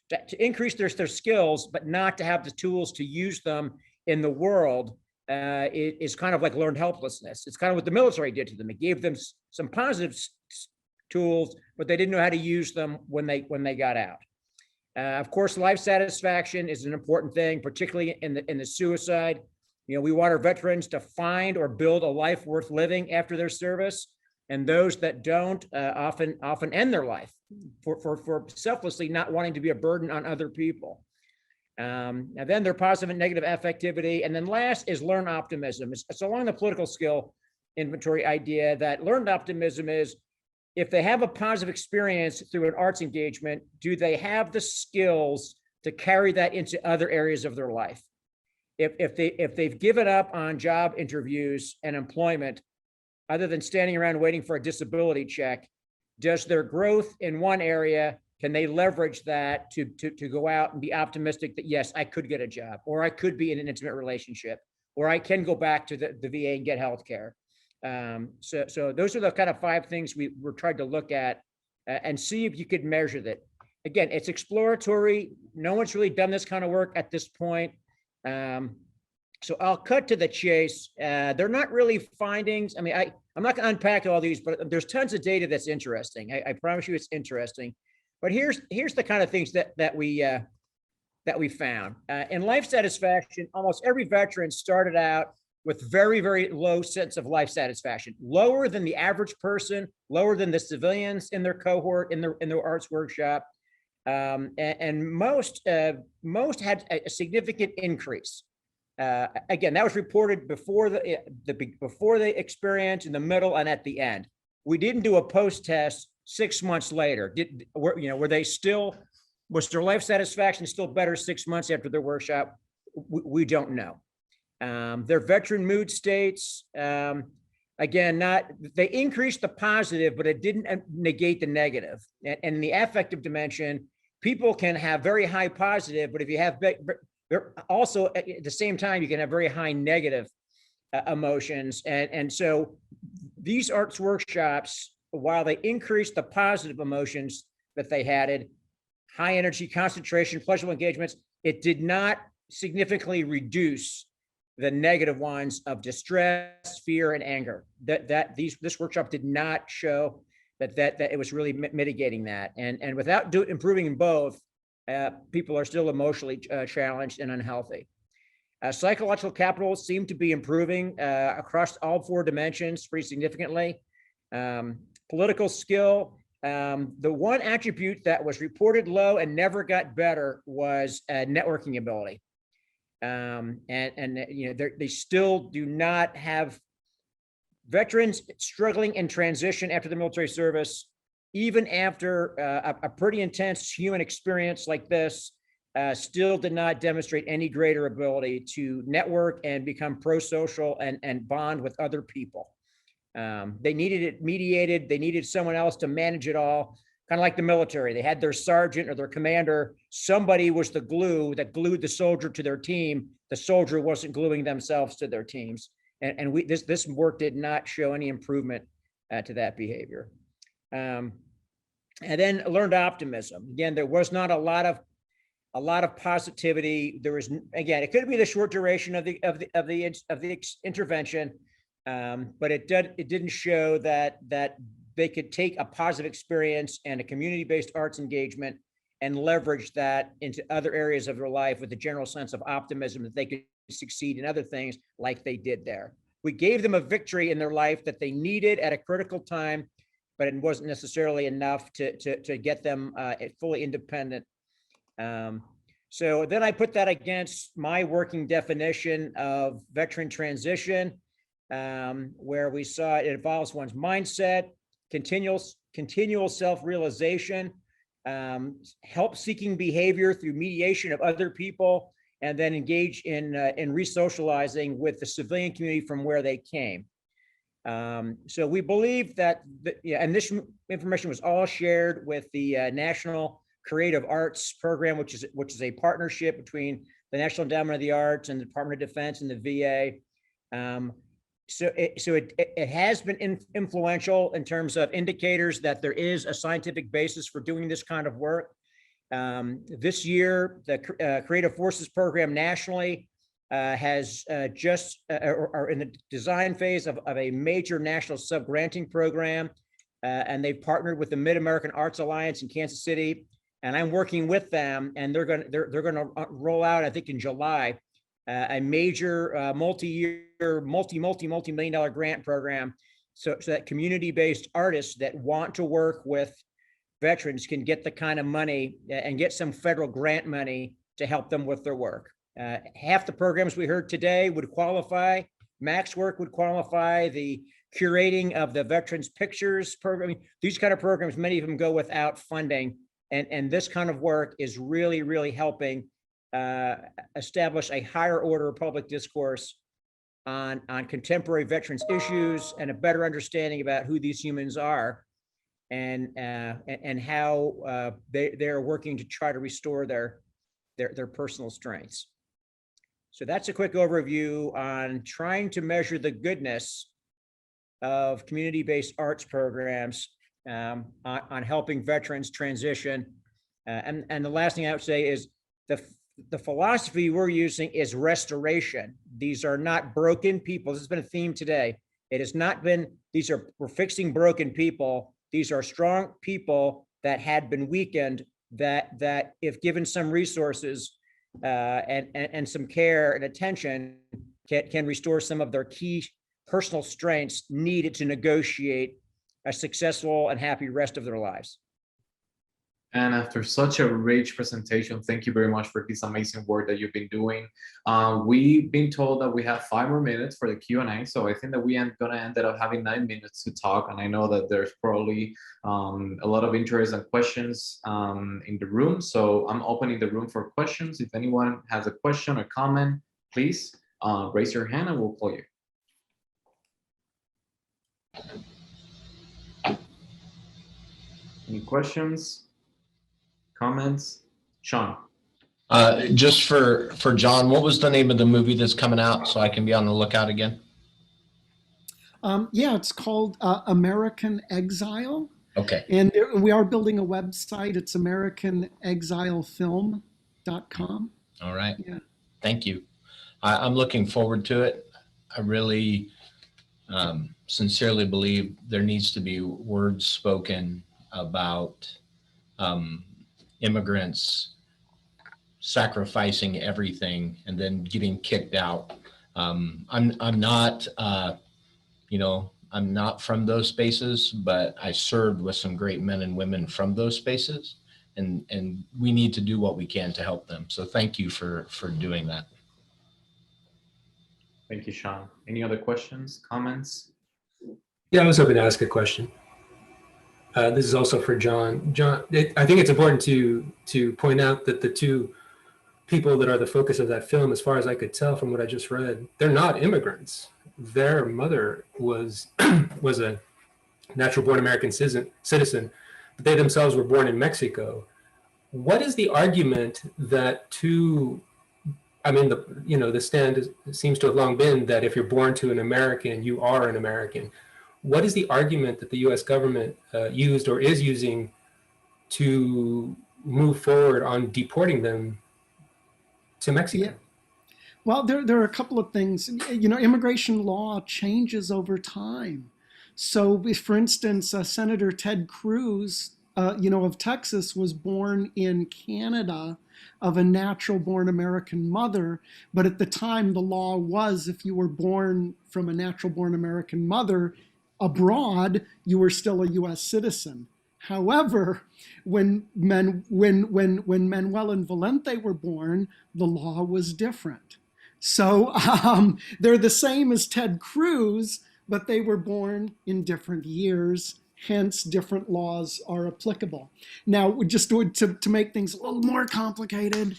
To increase their skills, but not to have the tools to use them in the world is kind of like learned helplessness. It's kind of what the military did to them. It gave them some positive tools, but they didn't know how to use them when they got out. Of course, life satisfaction is an important thing, particularly in the suicide. We want our veterans to find or build a life worth living after their service, and those that don't often end their life for selflessly not wanting to be a burden on other people. And then their positive and negative affectivity. And then last is learned optimism. It's along the political skill inventory idea that learned optimism is, if they have a positive experience through an arts engagement, do they have the skills to carry that into other areas of their life? If they've given up on job interviews and employment, other than standing around waiting for a disability check, does their growth in one area, can they leverage that to go out and be optimistic that, yes, I could get a job, or I could be in an intimate relationship, or I can go back to the VA and get healthcare? So those are the kind of 5 things we were trying to look at and see if you could measure that. Again, it's exploratory. No one's really done this kind of work at this point. So I'll cut to the chase. They're not really findings. I mean, I'm not going to unpack all these, but there's tons of data that's interesting. I promise you it's interesting. But here's the kind of things that we found. In life satisfaction, almost every veteran started out with very, very low sense of life satisfaction, lower than the average person, lower than the civilians in their cohort, in their arts workshop. And most had a significant increase. Again, that was reported before the experience, in the middle, and at the end. We didn't do a post test 6 months later. Was their life satisfaction still better 6 months after their workshop? We don't know. Their veteran mood states, again, they increased the positive, but it didn't negate the negative. And in the affective dimension, people can have very high positive, but if you have also at the same time, you can have very high negative emotions. And so these arts workshops, while they increased the positive emotions that they had, high energy, concentration, pleasurable engagements, it did not significantly reduce the negative ones of distress, fear, and anger. This workshop did not show that it was really mitigating that. And without improving in both, people are still emotionally challenged and unhealthy. Psychological capital seemed to be improving across all 4 dimensions pretty significantly. Political skill, the one attribute that was reported low and never got better was networking ability. They still do not have veterans struggling in transition after the military service, even after a pretty intense human experience like this, still did not demonstrate any greater ability to network and become pro-social and bond with other people. They needed it mediated. They needed someone else to manage it all, kind of like the military. They had their sergeant or their commander. Somebody was the glue that glued the soldier to their team. The soldier wasn't gluing themselves to their teams. And this work did not show any improvement to that behavior. And then learned optimism. Again, there was not a lot of positivity. There was, again, it could be the short duration of the intervention, but it didn't show that they could take a positive experience and a community-based arts engagement and leverage that into other areas of their life with a general sense of optimism that they could succeed in other things like they did there. We gave them a victory in their life that they needed at a critical time, but it wasn't necessarily enough to get them fully independent. So then I put that against my working definition of veteran transition, where we saw it involves one's mindset, continual self-realization, help-seeking behavior through mediation of other people, and then engage in re-socializing with the civilian community from where they came. So we believe that, and this information was all shared with the National Creative Arts Program, which is a partnership between the National Endowment of the Arts and the Department of Defense and the VA. So it has been influential in terms of indicators that there is a scientific basis for doing this kind of work. This year, the Creative Forces Program nationally has are in the design phase of a major national sub-granting program, and they've partnered with the Mid-American Arts Alliance in Kansas City, and I'm working with them, and they're going to roll out, I think in July, a major multi-year, multi-million dollar grant program, so that community-based artists that want to work with veterans can get the kind of money and get some federal grant money to help them with their work. Half the programs we heard today would qualify. Mac's work would qualify. The curating of the veterans pictures program, these kind of programs, many of them go without funding. And this kind of work is really, really helping establish a higher order of public discourse on contemporary veterans issues and a better understanding about who these humans are and how they're working to try to restore their personal strengths. So that's a quick overview on trying to measure the goodness of community-based arts programs on helping veterans transition. And the last thing I would say is the philosophy we're using is restoration. These are not broken people. This has been a theme today. It has not been, we're fixing broken people. These are strong people that had been weakened that if given some resources and some care and attention can restore some of their key personal strengths needed to negotiate a successful and happy rest of their lives. And after such a rich presentation, thank you very much for this amazing work that you've been doing. We've been told that we have 5 more minutes for the Q&A, so I think that we are gonna end up having 9 minutes to talk, and I know that there's probably a lot of interest and questions in the room, so I'm opening the room for questions. If anyone has a question or comment, please raise your hand and we'll call you. Any questions? Comments? Sean. Just for John, what was the name of the movie that's coming out so I can be on the lookout again? Yeah, it's called American Exile. Okay. And we are building a website. It's AmericanExileFilm.com. All right. Yeah. Thank you. I'm looking forward to it. I really sincerely believe there needs to be words spoken about immigrants sacrificing everything and then getting kicked out. I'm not, I'm not from those spaces, but I served with some great men and women from those spaces, and we need to do what we can to help them. So thank you for doing that. Thank you, Sean. Any other questions, comments? Yeah, I was hoping to ask a question. This is also for John. John, I think it's important to point out that the two people that are the focus of that film, as far as I could tell from what I just read, they're not immigrants. Their mother was was a natural-born American citizen, but they themselves were born in Mexico. What is the argument that the stand seems to have long been that if you're born to an American, you are an American. What is the argument that the U.S. government used or is using to move forward on deporting them to Mexico? Yeah. Well, there are a couple of things. Immigration law changes over time. So, for instance, Senator Ted Cruz, of Texas, was born in Canada of a natural-born American mother. But at the time, the law was if you were born from a natural-born American mother abroad, you were still a U.S. citizen. However, when Manuel and Valente were born, the law was different. So they're the same as Ted Cruz, but they were born in different years. Hence, different laws are applicable. Now, just to make things a little more complicated,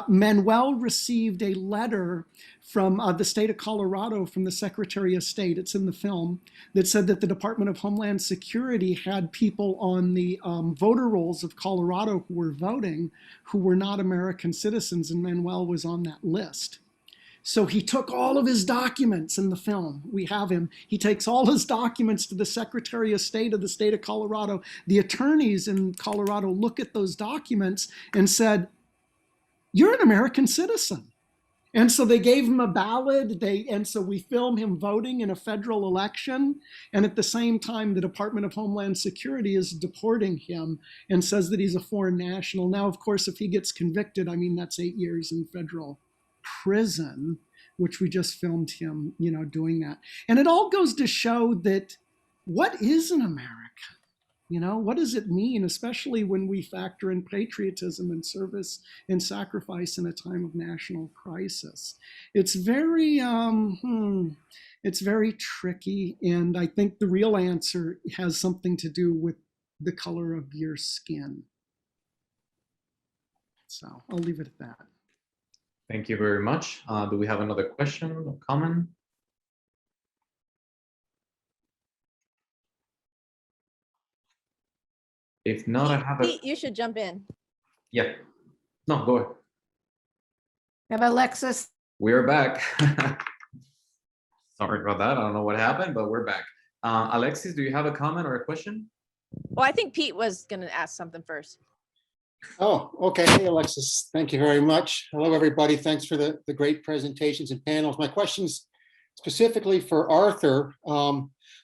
Manuel received a letter from the state of Colorado from the Secretary of State, it's in the film, that said that the Department of Homeland Security had people on the voter rolls of Colorado who were voting who were not American citizens, and Manuel was on that list. So he took all of his documents in the film. We have him. He takes all his documents to the Secretary of State of the state of Colorado. The attorneys in Colorado look at those documents and said, "You're an American citizen." And so they gave him a ballot. And so we film him voting in a federal election. And at the same time, the Department of Homeland Security is deporting him and says that he's a foreign national. Now, of course, if he gets convicted, that's 8 years in federal prison, which we just filmed him, doing that. And it all goes to show that what is an American? What does it mean, especially when we factor in patriotism and service and sacrifice in a time of national crisis? It's very tricky. And I think the real answer has something to do with the color of your skin. So I'll leave it at that. Thank you very much. Do we have another question or comment? If not, I have Pete, you should jump in. Yeah. No, go ahead. Have Alexis. We're back. Sorry about that. I don't know what happened, but we're back. Alexis, do you have a comment or a question? Well, I think Pete was going to ask something first. Oh, okay. Hey, Alexis. Thank you very much. Hello, everybody. Thanks for the great presentations and panels. My question's specifically for Arthur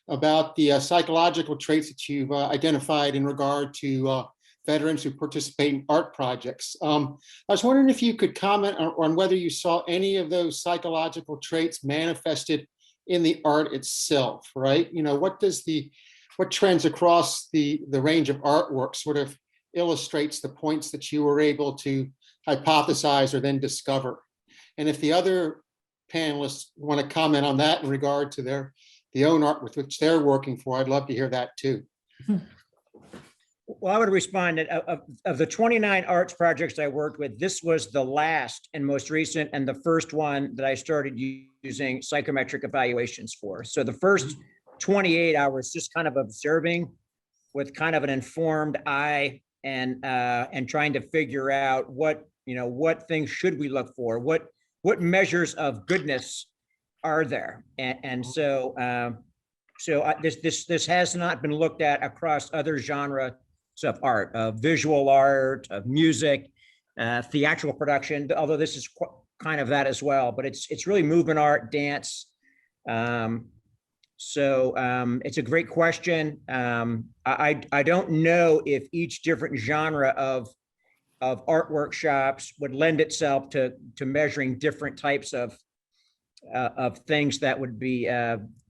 about the psychological traits that you've identified in regard to veterans who participate in art projects. I was wondering if you could comment on whether you saw any of those psychological traits manifested in the art itself, right? What trends across the range of artwork sort of illustrates the points that you were able to hypothesize or then discover. And if the other panelists want to comment on that in regard to the own art with which they're working for, I'd love to hear that too. Well, I would respond that of the 29 arts projects I worked with, this was the last and most recent and the first one that I started using psychometric evaluations for. So the first 28, I was just kind of observing with kind of an informed eye and trying to figure out what what things should we look for? What measures of goodness are there? And so this has not been looked at across other genres of art, of visual art, of music, theatrical production, although this is kind of that as well, but it's really movement art, dance. It's a great question. I don't know if each different genre of art workshops would lend itself to measuring different types of things that would be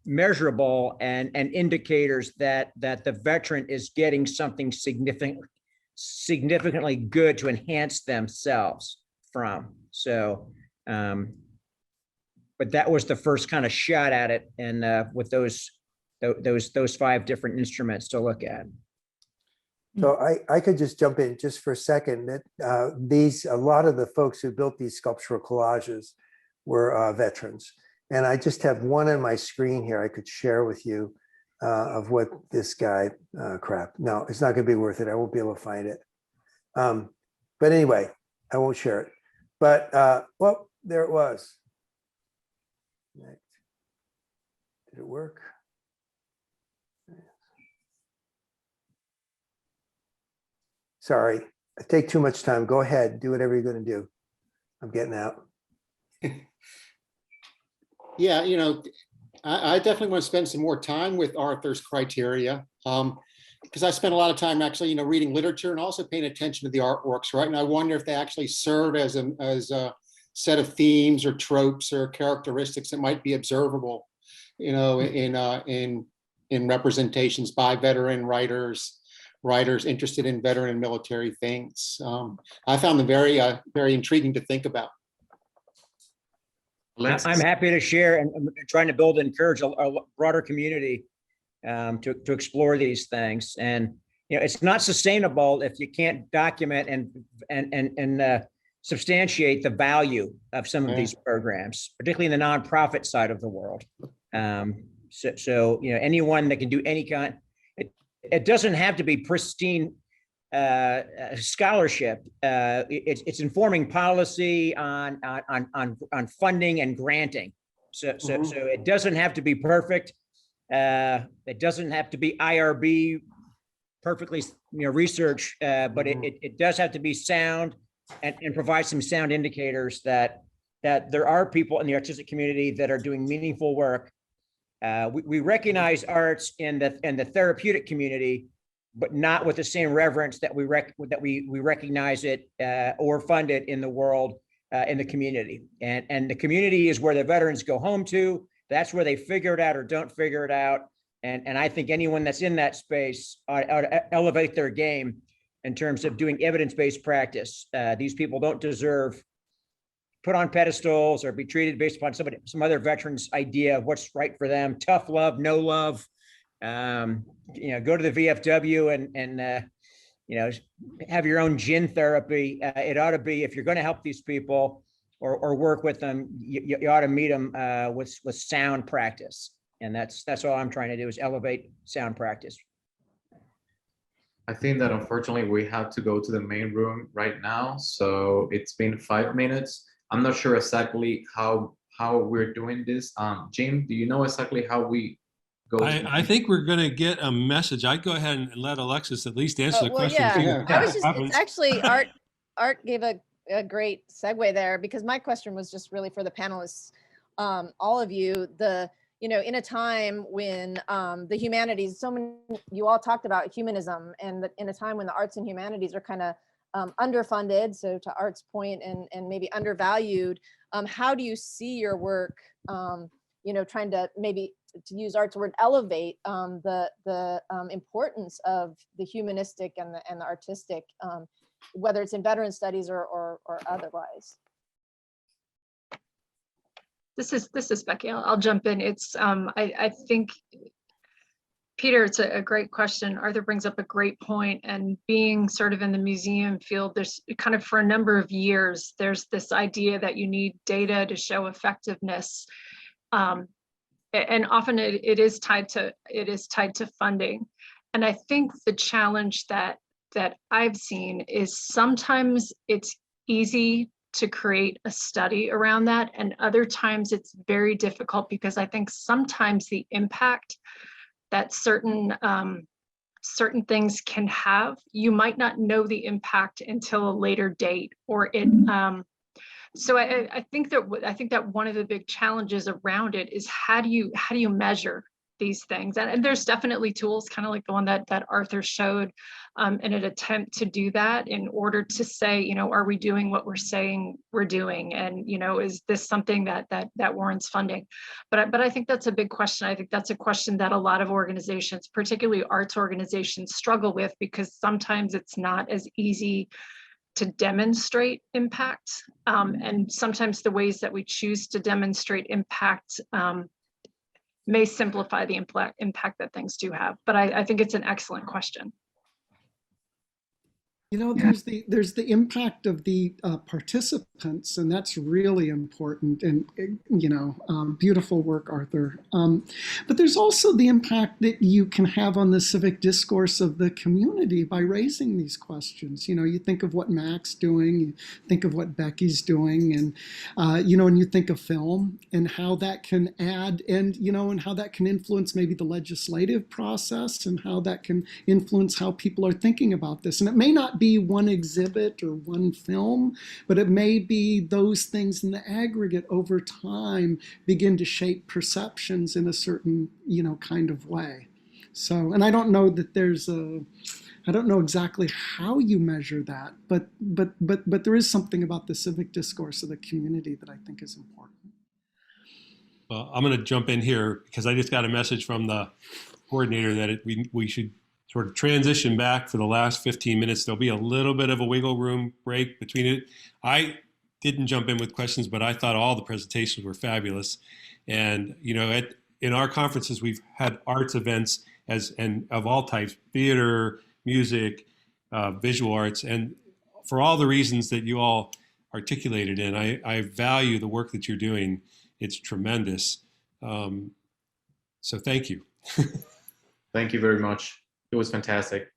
measurable and indicators that the veteran is getting something significantly good to enhance themselves from. So, but that was the first kind of shot at it, and with those 5 different instruments to look at. So I could just jump in just for a second that a lot of the folks who built these sculptural collages were veterans. And I just have one on my screen here I could share with you of what this guy, crap. No, it's not gonna be worth it. I won't be able to find it. But anyway, I won't share it. But, well, there it was. Did it work? Sorry, I take too much time. Go ahead, do whatever you're gonna do. I'm getting out. Yeah, I definitely want to spend some more time with Arthur's criteria, because I spent a lot of time actually, reading literature and also paying attention to the artworks, right? And I wonder if they actually serve as a set of themes or tropes or characteristics that might be observable, in representations by veteran writers interested in veteran and military things. I found them very, very intriguing to think about. I'm happy to share and trying to build and encourage a broader community to explore these things. And it's not sustainable if you can't document and substantiate the value of some of these programs, particularly in the nonprofit side of the world. So anyone that can do any kind, it doesn't have to be pristine scholarship. It's informing policy on funding and granting. So it doesn't have to be perfect. It doesn't have to be IRB perfectly research, but it does have to be sound and provide some sound indicators that there are people in the artistic community that are doing meaningful work. We recognize arts in the therapeutic community, but not with the same reverence that we recognize it or fund it in the world, in the community. And the community is where the veterans go home to. That's where they figure it out or don't figure it out. And I think anyone that's in that space ought to elevate their game in terms of doing evidence-based practice. These people don't deserve put on pedestals or be treated based upon some other veteran's idea of what's right for them. Tough love, no love. Go to the VFW and have your own gin therapy. It ought to be, if you're going to help these people or work with them, you ought to meet them with sound practice. And that's all I'm trying to do is elevate sound practice. I think that unfortunately we have to go to the main room right now. So it's been 5 minutes. I'm not sure exactly how we're doing this. Jim, do you know exactly how we go? I think we're going to get a message. I'd go ahead and let Alexis at least answer the question. Yeah. It's actually Art gave a great segue there, because my question was just really for the panelists, all of you, in a time when the humanities, you all talked about humanism, and in a time when the arts and humanities are kind of underfunded, so to Art's point, and maybe undervalued, how do you see your work, trying to maybe, to use Art's word, elevate the importance of the humanistic and the artistic, whether it's in veteran studies or otherwise? This is Becky. I'll jump in. It's I think, Peter, it's a great question. Arthur brings up a great point, and being sort of in the museum field, there's kind of for a number of years, there's this idea that you need data to show effectiveness. And often it is tied to funding. And I think the challenge that I've seen is sometimes it's easy to create a study around that, and other times it's very difficult because I think sometimes the impact that certain things can have, you might not know the impact until a later date, or it. So I think that one of the big challenges around it is how do you measure these things? And there's definitely tools, kind of like the one that Arthur showed, in an attempt to do that in order to say, you know, are we doing what we're saying we're doing? And, you know, is this something that warrants funding? But I think that's a big question. I think that's a question that a lot of organizations, particularly arts organizations, struggle with, because sometimes it's not as easy to demonstrate impact. And sometimes the ways that we choose to demonstrate impact may simplify the impact that things do have. But I think it's an excellent question. You know, there's the impact of the participants, and that's really important. And you know, beautiful work, Arthur. But there's also the impact that you can have on the civic discourse of the community by raising these questions. You know, you think of what Mac's doing, you think of what Becky's doing, and you know, and you think of film and how that can add, and you know, and how that can influence maybe the legislative process, and how that can influence how people are thinking about this. And it may not be one exhibit or one film, but it may be those things in the aggregate over time begin to shape perceptions in a certain, you know, kind of way. So, and I don't know that I don't know exactly how you measure that, but there is something about the civic discourse of the community that I think is important. Well, I'm going to jump in here because I just got a message from the coordinator that we should sort of transition back for the last 15 minutes. There'll be a little bit of a wiggle room break between it. I didn't jump in with questions, but I thought all the presentations were fabulous. And, you know, in our conferences, we've had arts events and of all types, theater, music, visual arts, and for all the reasons that you all articulated, and I value the work that you're doing. It's tremendous. So thank you. Thank you very much. It was fantastic.